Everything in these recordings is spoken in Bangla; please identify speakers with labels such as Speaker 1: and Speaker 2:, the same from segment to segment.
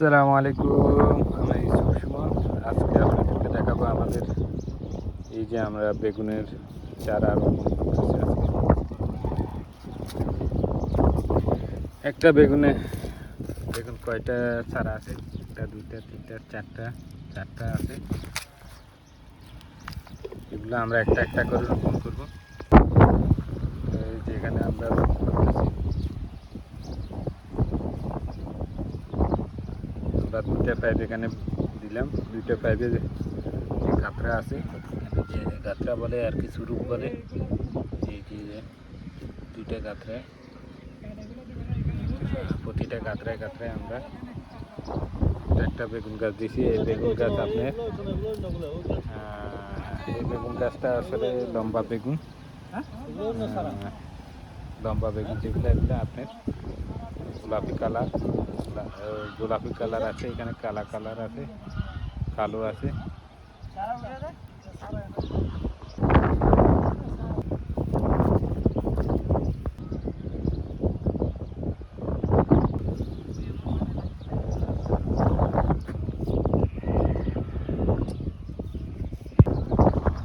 Speaker 1: আসসালামু আলাইকুম, আমি ইউসুফ সুমন। আজকে আপনাদেরকে দেখাবো আমাদের এই যে আমরা বেগুনের চারা রোপণ করতেছি। আজকে একটা বেগুন কয়টা চারা আছে? একটা, দুইটা, তিনটা, চারটা আছে। এগুলো আমরা একটা একটা করে রোপণ করবো। এই যে এখানে আমরা রোপণ করতেছি। আমরা দুইটা পাইপ এখানে দিলাম। দুইটা পাইপে যে গাঁথরা আছে, যে গাঁথরা বলে আর কি, সুরুপ বলে। এই যে দুইটা গাঁথরায়, প্রতিটা গাঁথরায় আমরা একটা বেগুন গাছ দিছি। এই বেগুন গাছ আপনার এই বেগুন গাছটা আসলে লম্বা বেগুন, যেগুলো এগুলো আপনার গোলাপি কালার আছে, এখানে কালা কালার আছে, কালো আছে।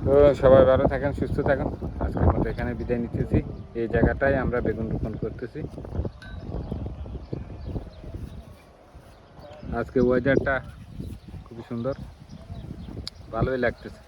Speaker 1: তো সবাই ভালো থাকেন, সুস্থ থাকেন। আজকের মতো এখানে বিদায় নিতেছি। এই জায়গাটায় আমরা বেগুন রোপণ করতেছি। আজকে ওয়েদারটা খুবই সুন্দর, ভালোই লাগতেছে।